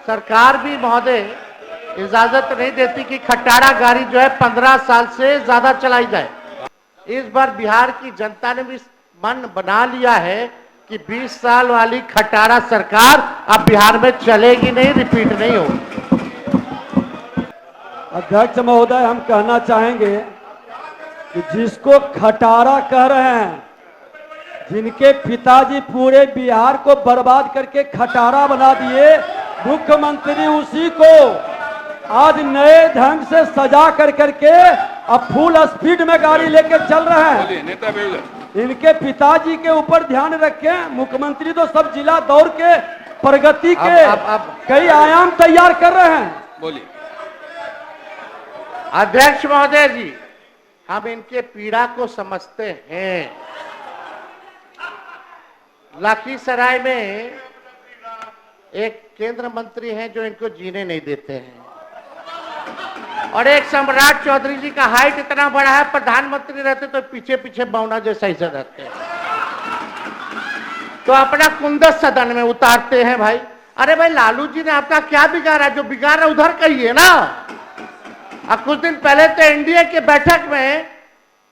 सरकार भी महोदय इजाजत नहीं देती कि खटारा गाड़ी जो है 15 साल से ज्यादा चलाई जाए। इस बार बिहार की जनता ने भी मन बना लिया है कि 20 साल वाली खटारा सरकार अब बिहार में चलेगी नहीं, रिपीट नहीं होगी। अध्यक्ष महोदय, हम कहना चाहेंगे कि जिसको खटारा कह रहे हैं, जिनके पिताजी पूरे बिहार को बर्बाद करके खटारा बना दिए, मुख्यमंत्री उसी को आज नए ढंग से सजा कर करके अब फुल स्पीड में गाड़ी लेके चल रहे हैं। नेता इनके पिताजी के ऊपर ध्यान रखें। मुख्यमंत्री तो सब जिला दौड़ के प्रगति के कई आयाम तैयार कर रहे हैं। बोलिए अध्यक्ष महोदय जी, हम इनके पीड़ा को समझते हैं। लखीसराय में एक केंद्र मंत्री हैं जो इनको जीने नहीं देते हैं, और एक सम्राट चौधरी जी का हाइट इतना बड़ा है, प्रधानमंत्री रहते तो पीछे पीछे बौना जैसा ही रहते हैं, तो अपना कुंदस सदन में उतारते हैं। भाई अरे भाई, लालू जी ने आपका क्या बिगाड़ा? जो बिगाड़ा उधर कहिए ना। अब कुछ दिन पहले तो एनडीए के बैठक में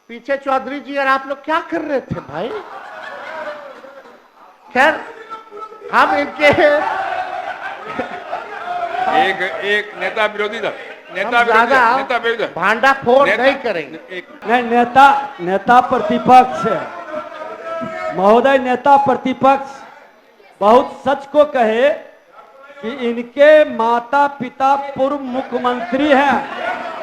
पीछे चौधरी जी और आप लोग क्या कर रहे थे भाई? खैर, हम इनके एक नेता विरोधी दल, नेता विरोधी भांडा फोड़ नहीं करेंगे। नहीं, नेता प्रतिपक्ष है महोदय। नेता प्रतिपक्ष बहुत सच को कहे कि इनके माता पिता पूर्व मुख्यमंत्री हैं,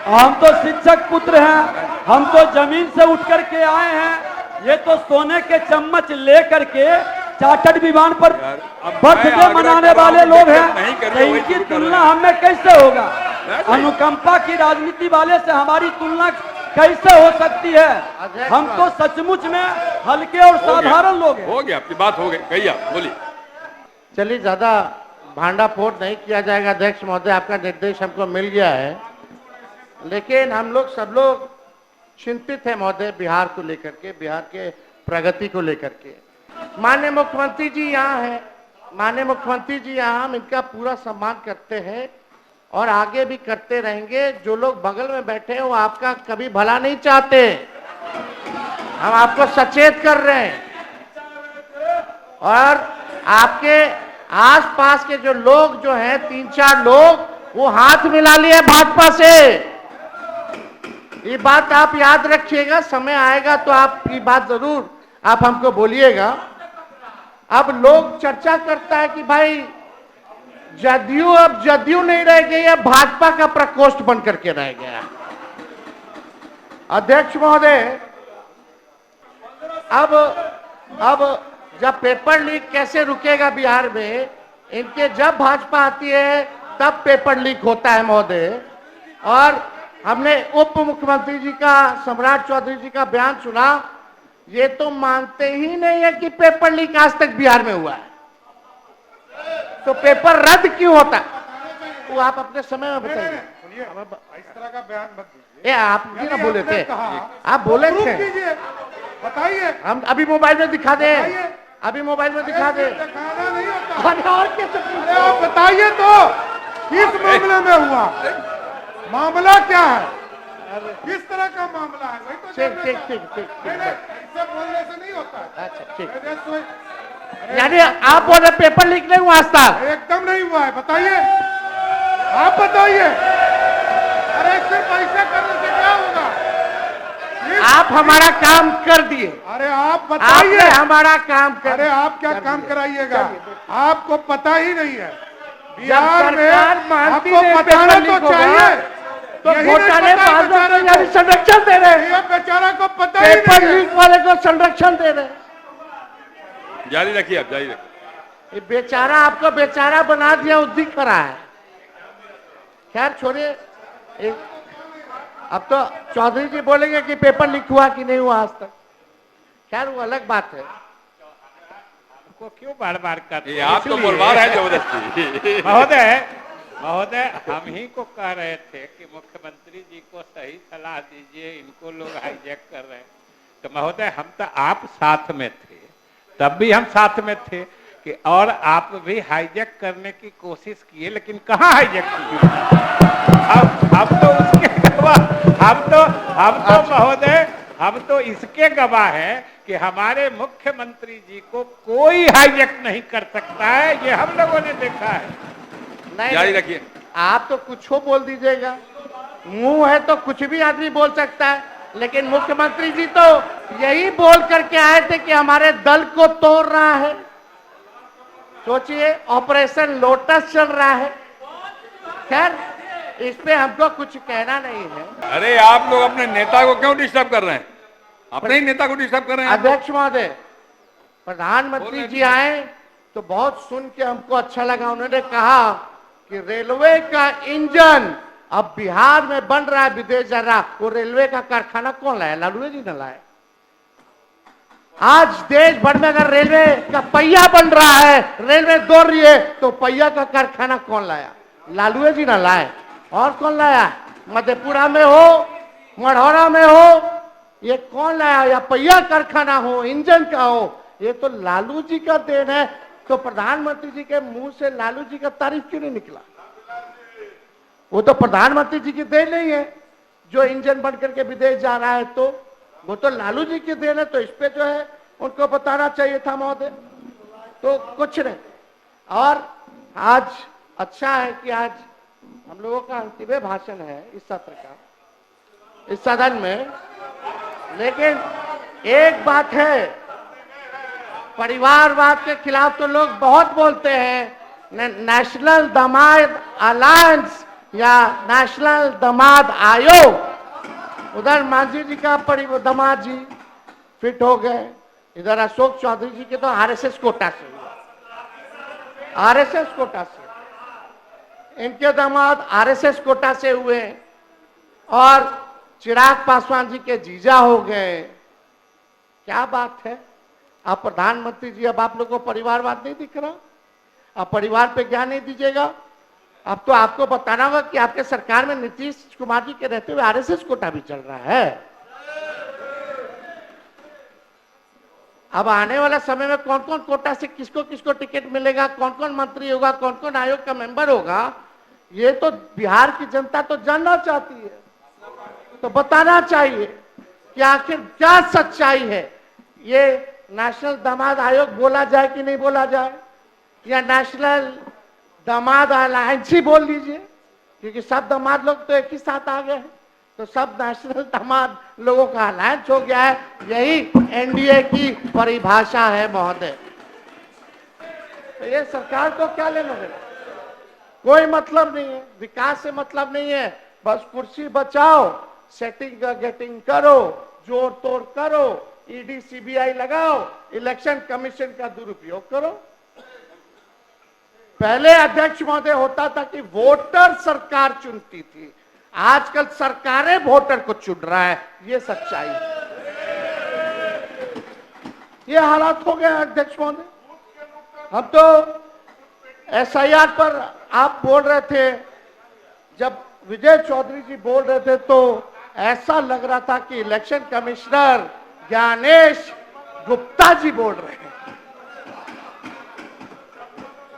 हम तो शिक्षक पुत्र हैं, हम तो जमीन से उठ करके आए हैं। ये तो सोने के चम्मच ले करके चार्टर्ड विमान पर बर्थडे मनाने वाले लोग हैं। इनकी तुलना हमें कैसे होगा? अनुकंपा की राजनीति वाले से हमारी तुलना कैसे हो सकती है? हम तो सचमुच में हल्के और साधारण लोग हैं। हो गया, आपकी बात हो गई, कही आप बोलिए। चलिए, ज्यादा भांडा फोड़ नहीं किया जाएगा। अध्यक्ष महोदय, आपका निर्देश हमको मिल गया है, लेकिन हम लोग सब लोग चिंतित हैं महोदय बिहार को लेकर के, बिहार के प्रगति को लेकर के। माननीय मुख्यमंत्री जी यहाँ हैं, माननीय मुख्यमंत्री जी यहाँ, हम इनका पूरा सम्मान करते हैं और आगे भी करते रहेंगे। जो लोग बगल में बैठे हैं वो आपका कभी भला नहीं चाहते, हम आपको सचेत कर रहे हैं। और आपके आसपास के जो लोग जो हैं, 3-4 लोग, वो हाथ मिला लिए भाजपा से। ये बात आप याद रखिएगा, समय आएगा तो आपकी बात जरूर आप हमको बोलिएगा। अब लोग चर्चा करता है कि भाई जदयू अब जदयू नहीं रह गई, अब भाजपा का प्रकोष्ठ बन करके रह गया। अध्यक्ष महोदय, अब जब पेपर लीक कैसे रुकेगा बिहार में? इनके जब भाजपा आती है तब पेपर लीक होता है महोदय। और हमने उप मुख्यमंत्री जी का, सम्राट चौधरी जी का बयान सुना, ये तो मानते ही नहीं है कि पेपर लीक आज तक बिहार में हुआ है, तो पेपर रद्द क्यों होता है? वो आप अपने समय में बताइए। इस तरह का बयान मत दीजिए। आप भी ना बोले थे, आप बोले थे, बताइए। हम अभी मोबाइल में दिखा दें, अभी मोबाइल में दिखा दें। दिखाना नहीं होता। और कैसे? आप बताइए तो किस मामले में हुआ, मामला क्या है, किस तरह का मामला है? वही तो ठीक। ऐसे बोलने से नहीं होता है। अच्छा, ठीक। यानी आप बोल रहे पेपर लीक नहीं हुआ आज तक? एकदम नहीं हुआ है। बताइए, आप बताइए। अरे सिर्फ ऐसा करने से क्या होगा? आप हमारा काम कर दिए। अरे आप बताइए, हमारा काम कर। अरे आप क्या काम कराइएगा? आपको पता ही नहीं है बिहार में, आपको बताना तो चाहिए। तो घोटाले संरक्षण दे रहे हैं, बेचारा को पता ही पेपर लीक वाले को संरक्षण दे रहे हैं। जारी रखिए, आप जारी रखिए। ये बेचारा आपको बेचारा बना दिया, वो दिख रहा है। खैर छोड़िए, अब तो चौधरी जी बोलेंगे कि पेपर लीक हुआ कि नहीं हुआ आज तक। खैर वो अलग बात है, को क्यों बार बार करते हैं? आप तो बोलवा रहे हैं जबरदस्ती। महोदय, हम ही को कह रहे थे कि मुख्यमंत्री जी को सही सलाह दीजिए, इनको लोग हाईजैक कर रहे हैं। तो महोदय, हम तो आप साथ में थे, तब भी हम साथ में थे। कि और आप भी हाईजैक करने की कोशिश किए, लेकिन कहाँ हाईजैक किए? हम तो उसके गवाह, हम तो महोदय, हम तो इसके गवाह हैं कि हमारे मुख्यमंत्री जी को कोई हाईजैक नहीं कर सकता है, ये हम लोगों ने देखा है। नहीं, जारी रखिए। आप तो कुछ हो बोल दीजिएगा, मुंह है तो कुछ भी आदमी बोल सकता है, लेकिन मुख्यमंत्री जी तो यही बोल करके आए थे कि हमारे दल को तोड़ रहा है। सोचिए, ऑपरेशन लोटस चल रहा है। खैर, इस पे हमको कुछ कहना नहीं है। अरे आप लोग अपने नेता को क्यों डिस्टर्ब कर रहे हैं? अपने ही नेता को डिस्टर्ब कर रहे हैं। अध्यक्ष महोदय, प्रधानमंत्री जी आए तो बहुत सुन के हमको अच्छा लगा। उन्होंने कहा कि रेलवे का इंजन अब बिहार में बन रहा है, विदेश जा रहा। वो रेलवे का कारखाना कौन लाया? लालू जी ने लाया। आज देश भर में अगर रेलवे का पहिया बन रहा है, रेलवे दौड़ रही है, तो पहिया का कारखाना कौन लाया? लालू जी ने लाए। और कौन लाया? मधेपुरा में हो, मढ़ौरा में हो, ये कौन लाया? या पहिया कारखाना हो, इंजन का हो, ये तो लालू जी का देन है। तो प्रधानमंत्री जी के मुंह से लालू जी का तारीफ क्यों नहीं निकला? वो तो प्रधानमंत्री जी की देन नहीं है जो इंजन बन करके विदेश जा रहा है, तो वो तो लालू जी की देन है। तो इस पे जो है उनको बताना चाहिए था महोदय। तो कुछ नहीं। और आज अच्छा है कि आज हम लोगों का अंतिम भाषण है इस सत्र का, इस सदन में। लेकिन एक बात है, परिवारवाद के खिलाफ तो लोग बहुत बोलते हैं। नेशनल दामाद अलायंस या नेशनल दामाद आयोग, उधर मांझी जी का दामाद जी फिट हो गए, इधर अशोक चौधरी जी के तो आरएसएस कोटा से हुए, आरएसएस कोटा से इनके दामाद आरएसएस कोटा से हुए, और चिराग पासवान जी के जीजा हो गए। क्या बात है? आप प्रधानमंत्री जी, अब आप लोगों को परिवारवाद नहीं दिख रहा? आप परिवार पे ज्ञान नहीं दीजिएगा? अब तो आपको बताना होगा कि आपके सरकार में नीतीश कुमार जी के रहते हुए आरएसएस कोटा भी चल रहा है। अब आने वाला समय में कौन कौन कोटा से किसको किसको टिकट मिलेगा, कौन कौन मंत्री होगा, कौन कौन आयोग का मेंबर होगा, ये तो बिहार की जनता तो जानना चाहती है। तो बताना चाहिए कि आखिर क्या सच्चाई है। ये नेशनल दामाद आयोग बोला जाए कि नहीं बोला जाए, या नेशनल दामाद अलायंस ही बोल लीजिए, क्योंकि सब दामाद लोग तो एक ही साथ आ गए हैं। तो सब नेशनल दामाद लोगों का अलायंस हो गया है। यही एनडीए की परिभाषा है महोदय। तो ये सरकार को क्या लेना देना? कोई मतलब नहीं है, विकास से मतलब नहीं है। बस कुर्सी बचाओ, सेटिंग गेटिंग करो, जोड़ तोड़ करो, ईडी सीबीआई लगाओ, इलेक्शन कमीशन का दुरुपयोग करो। पहले अध्यक्ष महोदय होता था कि वोटर सरकार चुनती थी, आजकल सरकारें वोटर को चुन रहा है। ये सच्चाई है। ये हालात हो गए अध्यक्ष महोदय। हम तो एसआईआर पर आप बोल रहे थे, जब विजय चौधरी जी बोल रहे थे तो ऐसा लग रहा था कि इलेक्शन कमिश्नर ज्ञानेश गुप्ता जी बोल रहे हैं।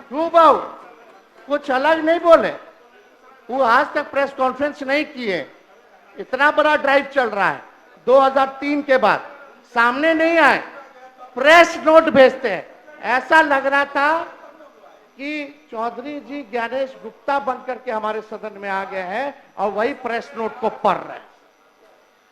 क्यों बाबू, कुछ अलग नहीं बोले? वो आज तक प्रेस कॉन्फ्रेंस नहीं किए। इतना बड़ा ड्राइव चल रहा है 2003 के बाद, सामने नहीं आए, प्रेस नोट भेजते हैं। ऐसा लग रहा था कि चौधरी जी ज्ञानेश गुप्ता बनकर के हमारे सदन में आ गए हैं और वही प्रेस नोट को पढ़ रहे हैं।